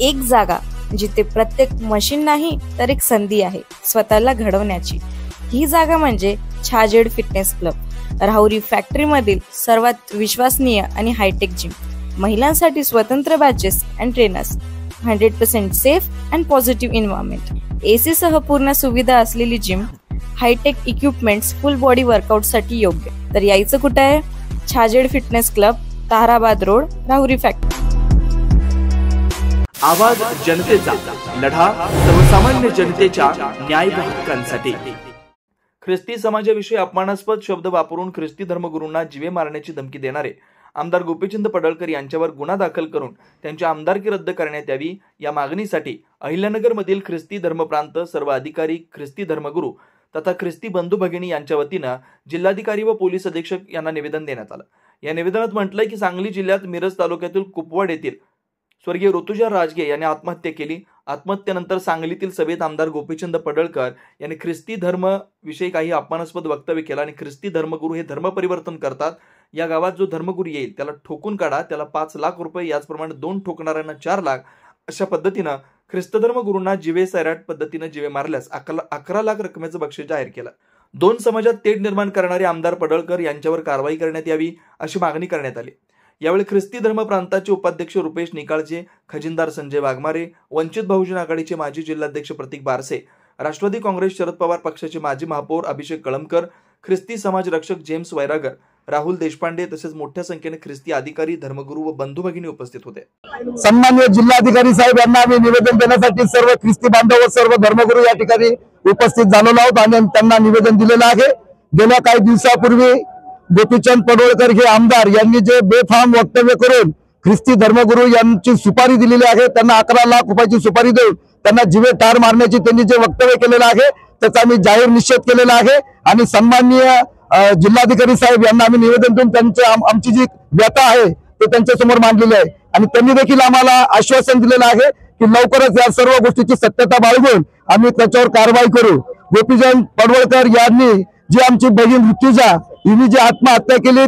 एक जागा जिथे प्रत्येक मशीन नाही तर एक संधी आहे स्वतःला घडवण्याची। ही जागा म्हणजे Chhajed fitness club, Rahuri factory मधील सर्वात विश्वसनीय आणि हायटेक जिम। महिलांसाठी स्वतंत्र batches and trainers, 100% safe and positive environment, AC सह पूर्ण सुविधा असलेली gym, hi-tech equipments, full body workout साठी योग्य। तर यायचं कुठे आहे? Chhajed fitness club, Tarabad road, Rahuri factory. आवाज जनतेचा, लढा सर्वसामान्य जनतेच्या न्याय व हक्कांसाठी। ख्रिस्ती समाजाविषयी अपमानास्पद शब्द वापरून ख्रिस्ती धर्मगुरूंना जीवे मारण्याची धमकी देणारे आमदार गोपीचंद पडळकर यांच्यावर गुन्हा दाखल करून त्यांची आमदारकी रद्द करण्यात यावी या मागणीसाठी अहिल्यानगर मधील ख्रिस्ती धर्मप्रांत सर्व अधिकारी, ख्रिस्ती धर्मगुरू तथा ख्रिस्ती बंधू भगिनी यांच्या वतीनं जिल्हाधिकारी व पोलीस अधीक्षक यांना निवेदन देण्यात आलं। या निवेदनात म्हटलंय की सांगली जिल्ह्यात मिरज तालुक्यातील कुपवाड येथील स्वर्गीय ऋतुजा राजगे यांनी आत्महत्या केली। आत्महत्येनंतर सांगलीतील सभेत आमदार गोपीचंद पडळकर यांनी ख्रिस्ती धर्म विषयी काही अपमानास्पद वक्तव्य केलं आणि ख्रिस्ती धर्मगुरू हे धर्म परिवर्तन करतात, या गावात जो धर्मगुरू येईल त्याला ठोकून काढा, त्याला 5 लाख रुपये, याचप्रमाणे 2 ठोकणाऱ्यांना 4 लाख, अशा पद्धतीनं ख्रिस्त धर्मगुरूंना जीवे सैराट पद्धतीनं जीवे मारल्यास 11 लाख रकमेचं बक्षीस जाहीर केलं। 2 समाजात तेढ निर्माण करणारे आमदार पडळकर यांच्यावर कारवाई करण्यात यावी अशी मागणी करण्यात आली। यावेळी ख्रिस्ती धर्म प्रांताचे उपाध्यक्ष रुपेश निकाळजे, खजिनदार संजय वाघमारे, वंचित बहुजन आघाडीचे माजी जिल्हाध्यक्ष प्रतीक बारसे, राष्ट्रवादी काँग्रेस शरद पवार पक्षाचे माजी महापौर अभिषेक कळमकर, ख्रिस्ती समाज रक्षक जेम्स वैरागर, राहुल देशपांडे तसेच मोठ्या संख्येने ख्रिस्ती अधिकारी, धर्मगुरू व बंधू भगिनी उपस्थित होते। सन्माननीय जिल्हाधिकारी साहेब यांना आम्ही निवेदन देण्यासाठी सर्व ख्रिस्ती बांधव व सर्व धर्मगुरू या ठिकाणी उपस्थित झालेलो आहोत आणि त्यांना निवेदन दिलेलं आहे। गेल्या काही दिवसापूर्वी गोपीचंद पडळकर हे आमदार यांनी जे बेफाम वक्तव्य करून ख्रिस्ती धर्मगुरू यांची सुपारी दिलेली आहे, त्यांना 11 लाख रुपयाची सुपारी देऊन त्यांना जीवे ठार मारण्याची त्यांनी जे वक्तव्य केलेलं आहे त्याचा आम्ही जाहीर निषेध केलेला आहे आणि सन्माननीय जिल्हाधिकारी साहेब यांना आम्ही निवेदन देऊन त्यांची आमची जी व्यथा आहे ते त्यांच्या समोर मांडलेली आहे आणि त्यांनी देखील आम्हाला आश्वासन दिलेलं आहे की लवकरच या सर्व गोष्टीची सत्यता बाळगून आम्ही त्याच्यावर कारवाई करू। गोपीचंद पडळकर यांनी जी आमची बहीण ऋतुजा हिने जी आत्महत्या केली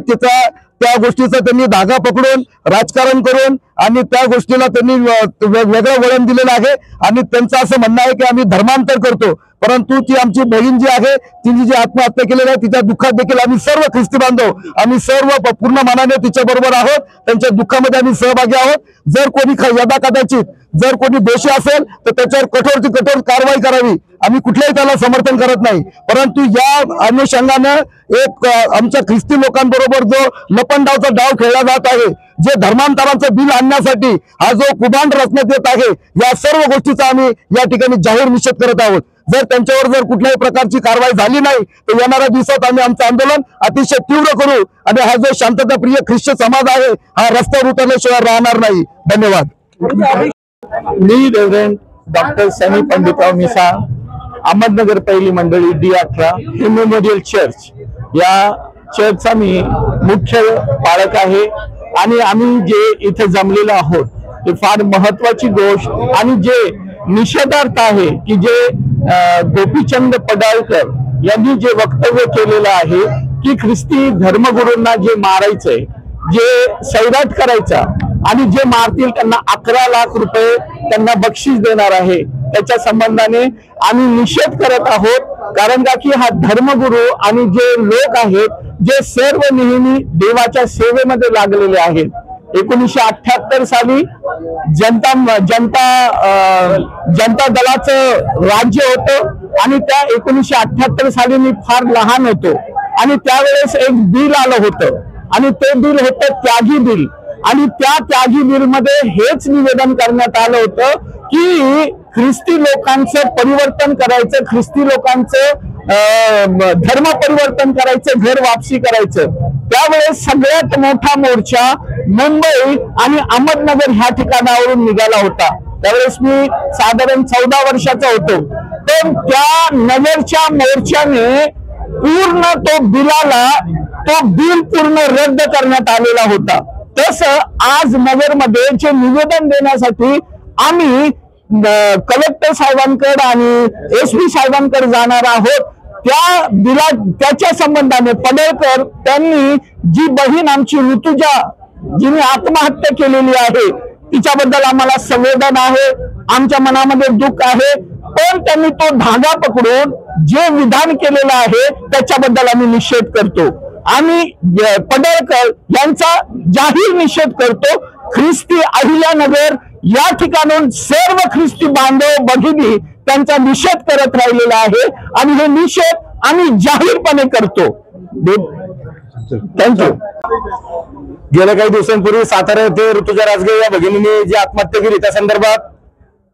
त्या गोष्टीचा त्यांनी धागा पकडून राजकारण करून आणि त्या गोष्टीला त्यांनी वेगळं वळण दिलेलं आहे आणि त्यांचं असं म्हणणं आहे की आम्ही धर्मांतर करतो, परंतु ती आमची बहीण जी आहे तिने जी आत्महत्या केलेली आहे तिच्या दुःखात देखील आम्ही सर्व ख्रिस्ती बांधव आम्ही सर्व पूर्ण मनाने तिच्या बरोबर आहोत, त्यांच्या दुःखामध्ये आम्ही सहभागी आहोत। जर कोणी यदा कदाचित जर कोणी दोषी असेल तर त्याच्यावर कठोर कठोर कारवाई करावी, आम्ही कुठल्याही त्याला समर्थन करत नाही, परंतु या अनुषंगाने एक आमच्या ख्रिस्ती लोकांबरोबर जो लपंडावचा डाव खेळला जात आहे, जे धर्मांतराचं बिल आणण्यासाठी हा जो कुभांड रचण्यात येत आहे, या सर्व गोष्टीचा आम्ही या ठिकाणी जाहीर निषेध करत आहोत। जर त्यांच्यावर जर कुठल्याही प्रकारची कारवाई झाली नाही तर येणाऱ्या दिवसात आम्ही आमचं आंदोलन अतिशय तीव्र करू आणि हा जो शांतताप्रिय ख्रिस्ती समाज आहे हा रस्त्यावर उतरल्याशिवाय राहणार नाही। धन्यवाद। मी रेव्हरंड डॉक्टर सनी पंडितराव मिसा, अहमदनगर पहिली मंडळी D18 हे मेमोरियल चर्च, या चर्चचा मी मुख्य पालक आहे आणि आम्ही जे इथे जमलेलो आहोत ते फार महत्वाची गोष्ट आणि जे निषेधार्थ आहे की जे गोपीचंद पडळकर यांनी जे वक्तव्य केलेलं आहे की ख्रिस्ती धर्मगुरूंना जे मारायचंय, जे सैराट करायचा आणि जे मारतील त्यांना 11 लाख रुपये त्यांना बक्षीस देणार आहे, त्याच्या संबंधाने आम्ही निषेध करत आहोत। कारण का की हा धर्मगुरू आणि जे लोक आहेत जे सर्व नेहमी देवाच्या सेवेमध्ये लागलेले आहेत। 1978 साली जनता दलाचं राज्य होतं आणि त्या 1978 साली मी फार लहान होतो आणि त्यावेळेस एक बिल आलं होतं आणि ते बिल होतं त्यागी बिल आणि त्या त्यागी बिल मध्ये हेच निवेदन करण्यात आलं होतं की ख्रिस्ती लोकांचं परिवर्तन करायचं, ख्रिस्ती लोकांचं धर्म परिवर्तन करायचं, घर वापसी करायचं। त्यावेळेस सगळ्यात मोठा मोर्चा मुंबई आणि अहमदनगर ह्या ठिकाणावरून निघाला होता। त्यावेळेस मी साधारण 14 वर्षाचा होतो, पण त्या नगरच्या मोर्चाने पूर्ण तो बिल पूर्ण रद्द करण्यात आलेला होता। तसं आज नगरमध्ये जे निवेदन देण्यासाठी आम्ही कलेक्टर साहेबांकडे आणि SP साहेबांकडे जाणार आहोत, त्याच्या संबंधाने पडळकर त्यांनी जी बहीण आमची ऋतुजा जिने आत्महत्या केलेली आहे तिच्याबद्दल आम्हाला संवेदना आहे, आमच्या मनामध्ये दुःख आहे, पण त्यांनी तो धागा पकडून जे विधान केलेलं आहे त्याच्याबद्दल आम्ही निषेध करतो। आम्ही पडळकर यांचा जाहीर निषेध करतो। ख्रिस्ती अहिल्यानगर या ठिकाणून सर्व ख्रिस्ती बांधव भगिनी त्यांचा निषेध करत राहिलेला आहे आणि हे निषेध आम्ही जाहीरपणे करतो। थँक्यू। गेल्या काही दिवसांपूर्वी सातारा येथे ऋतुजा राजगे या भगिनीने जी आत्महत्या केली त्या संदर्भात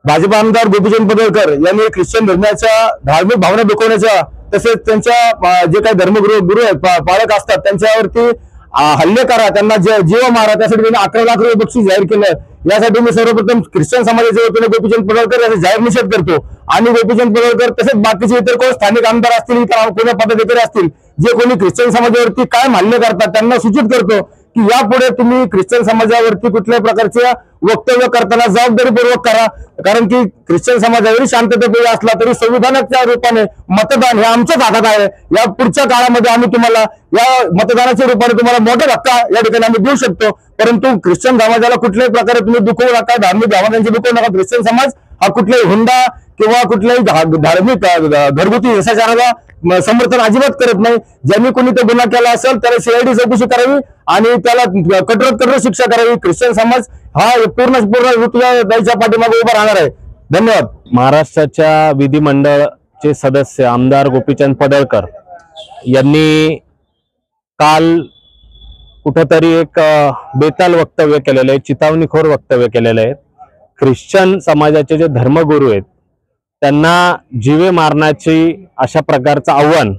भाजप आमदार गोपीचंद पडळकर यांनी ख्रिश्चन धर्माच्या धार्मिक भावना दुखवण्याच्या तसेच त्यांच्या जे काही धर्मगुरू पालक असतात त्यांच्यावरती हल्ले करा, त्यांना जीव मारा, त्यासाठी त्यांनी 11 लाख रुपये बक्षीस जाहीर केलं। यासाठी मी सर्वप्रथम ख्रिश्चन समाजाच्या वतीने गोपीचंद पडळकर याचा जाहीर निषेध करतो आणि गोपीचंद पडळकर तसेच बाकीचे इतर कोण स्थानिक आमदार असतील, इतर कोणी पदाधिकारी असतील जे कोणी ख्रिश्चन समाजावरती काय मान्य करतात त्यांना सूचित करतो की यापुढे तुम्ही ख्रिश्चन समाजावरती कुठल्याही प्रकारच्या वक्तव्य करताना जबाबदारीपूर्वक करा, कारण की ख्रिश्चन समाज जरी शांततेप्रिय असला तरी संविधानाच्या रूपाने मतदान हे आमच्याच हातात आहे। या पुढच्या काळामध्ये आम्ही तुम्हाला या मतदानाच्या रूपाने तुम्हाला मोठा धक्का या ठिकाणी आम्ही देऊ शकतो, परंतु ख्रिश्चन समाजाला कुठल्याही प्रकारे तुम्ही दुखवू नका, धार्मिक भावनांची दुखवू नका। ख्रिश्चन समाज हा कुठलाही हुंडा किंवा कुठल्याही धार्मिक घरगुती हिंसाचाराला समर्थन अजिबात करत नाही। ज्यांनी कोणी तो गुन्हा केला असेल त्याला CID चौकशी करावी आणि त्याला कठोर शिक्षा करावी। ख्रिश्चन समाज हा पूर्ण ऋतुजाच्या पाठीमागे उभा राहणार आहे। धन्यवाद। महाराष्ट्राच्या विधिमंडळाचे सदस्य आमदार गोपीचंद पडळकर यांनी काल कुठेतरी एक बेताल वक्तव्य केलेलं आहे, चितावणीखोर वक्तव्य केलेलं आहे। ख्रिश्चन समाजाचे जे धर्मगुरू आहेत त्यांना जीवे मारण्याची अशा प्रकारचं आव्हान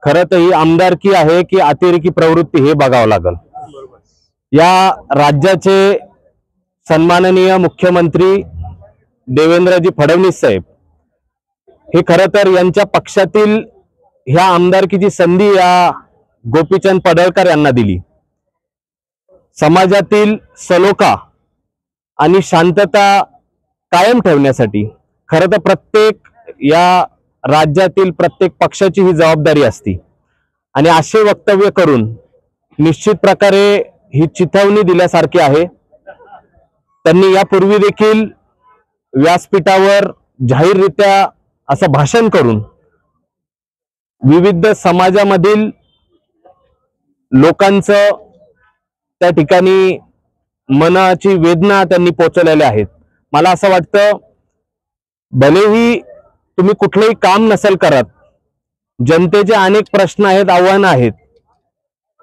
खरं तर ही आमदारकी आहे की अतिरेकी प्रवृत्ती हे बघावं लागेल। या राज्याचे सन्माननीय मुख्यमंत्री देवेंद्रजी फडणवीस साहेब हे खरं तर यांच्या पक्षातील ह्या आमदारकीची संधी या गोपीचंद पडळकर यांना दिली। समाजातील सलोखा आणि शांतता कायम ठेवण्यासाठी खरं तर प्रत्येक या राज्यातील प्रत्येक पक्षाची ही जबाबदारी असते आणि असे वक्तव्य करून निश्चित प्रकारे ही चिथावणी दिल्यासारखी आहे। त्यांनी यापूर्वी देखील व्यासपीठावर जाहीररित्या असं भाषण करून विविध समाजामधील लोकांचं त्या ठिकाणी मनाची वेदना त्यांनी पोचवलेल्या आहेत। मला असं वाटतं भलेही तुम्ही कुठलेही काम नसेल करत, जनतेचे अनेक प्रश्न आहेत, आव्हानं आहेत,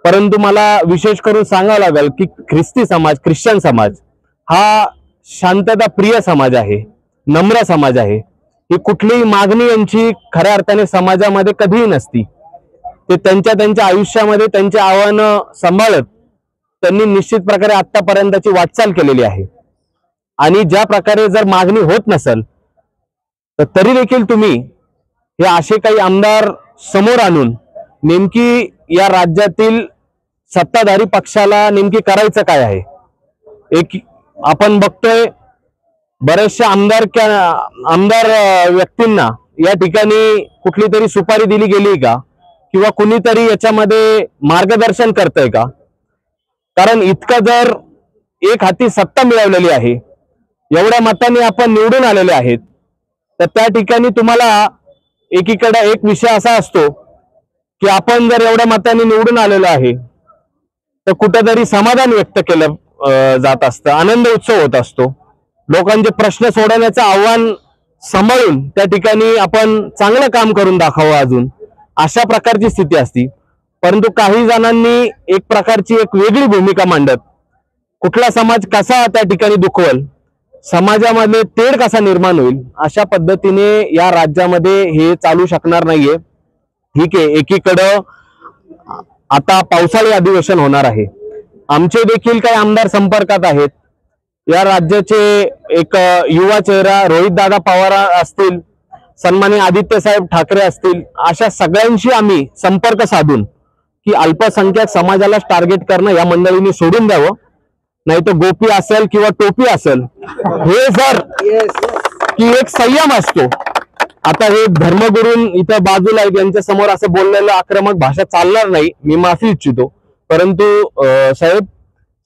परंतु मला विशेष करून सांगावं लागेल की ख्रिस्ती समाज, ख्रिश्चन समाज हा शांतता प्रिय समाज आहे, नम्र समाज आहे। ही कुठलीही मागणी यांची खऱ्या अर्थाने समाजामध्ये कधीही नसती। ते त्यांच्या आयुष्यामध्ये त्यांचे आव्हानं सांभाळत त्यांनी निश्चित प्रकारे आतापर्यंतची वाटचाल केलेली आहे आणि ज्या प्रकारे जर मागणी होत नसेल तर तरी देखील तुम्ही हे असे काही आमदार समोर आणून नेमकी या राज्यातील सत्ताधारी पक्षाला नेमकी करायचं काय आहे। एक आपण बघतोय बरेचशा आमदार व्यक्तींना या ठिकाणी कुठली तरी सुपारी दिली गेली का किंवा कुणीतरी याच्यामध्ये मार्गदर्शन करतंय का? कारण इतकं जर एक हाती सत्ता मिळवलेली आहे, एवढ्या मतांनी आपण निवडून आलेले आहेत, तर त्या ठिकाणी तुम्हाला एकीकडे एक विषय असा असतो की आपण जर एवढ्या मतांनी निवडून आलेलो आहे तर कुठेतरी समाधान व्यक्त केलं जात असतं, आनंद उत्सव होत असतो, लोकांचे प्रश्न सोडवण्याचं आव्हान सांभाळून त्या ठिकाणी आपण चांगलं काम करून दाखवावं अजून अशा प्रकारची स्थिती असती। परंतु काही जणांनी एक प्रकारची एक वेगळी भूमिका मांडत कुठला समाज कसा त्या ठिकाणी दुखवल, समाजामध्ये तेढ कसा निर्माण होईल, अशा पद्धतीने या राज्यामध्ये हे चालू शकणार नाहीये। ठीक आहे, एकीकडं आता पावसाळी अधिवेशन होणार आहे, आमचे देखील काही आमदार संपर्कात आहेत, या राज्याचे एक युवा चेहरा रोहित दादा पवार असतील, सन्माननीय आदित्य साहेब ठाकरे असतील, अशा सगळ्यांशी आम्ही संपर्क साधून की अल्पसंख्याक समाजाला टार्गेट करणं या मंडळींनी सोडून द्यावं, नाही तर गोपी असेल किंवा टोपी असेल हे जर की एक संयम असतो। आता हे धर्मगुरू इथं बाजूला आहेत, यांच्या समोर असं बोललेलं आक्रमक भाषा चालणार नाही, मी माफी इच्छितो, परंतु साहेब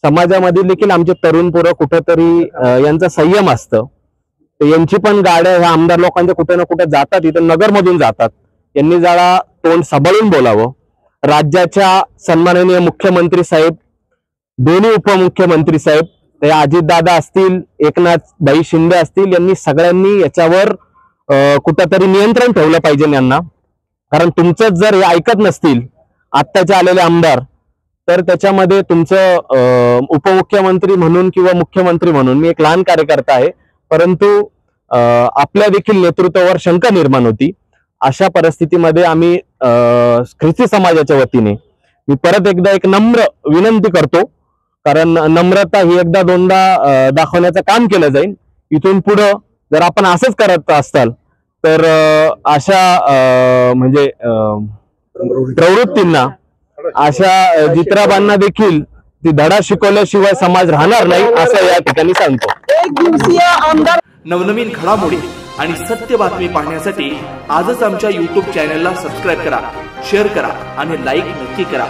समाजामध्ये देखील आमचे तरुण पोरं कुठेतरी यांचा संयम असतं, यांची पण गाड्या ह्या आमदार लोकांच्या कुठे ना कुठे जातात, इथं नगरमधून जातात, यांनी जरा तोंड सांभाळून बोलावं. राज्याच्या सन्माननीय मुख्यमंत्री साहेब, दोन्ही उपमुख्यमंत्री साहेब, ते अजितदादा असतील, एकनाथभाई शिंदे असतील, यांनी सगळ्यांनी याच्यावर कुठंतरी नियंत्रण ठेवलं पाहिजे यांना. कारण तुमचं जर हे ऐकत नसतील आत्ताचे आलेले आमदार, तर त्याच्यामध्ये तुमचं उपमुख्यमंत्री म्हणून किंवा मुख्यमंत्री म्हणून, मी एक लहान कार्यकर्ता आहे, परंतु आपल्या देखील नेतृत्वावर शंका निर्माण होती. अशा परिस्थितीमध्ये आम्ही ख्रिस्ती समाजाच्या वतीने मी परत एकदा एक नम्र विनंती करतो, कारण नम्रता ही एकदा दोनदा दाखवण्याचं काम केलं जाईल. इथून पुढं जर आपण असंच करत असाल तर अशा म्हणजे प्रवृत्तींना, अशा जित्राबांना देखील ती धडा शिकवल्याशिवाय समाज राहणार नाही, असं या ठिकाणी सांगतो. नवनवीन घडामोडी आणि सत्य बातमी पाहण्यासाठी आजच आमच्या YouTube चॅनलला सबस्क्राईब करा, शेअर करा आणि लाईक नक्की करा.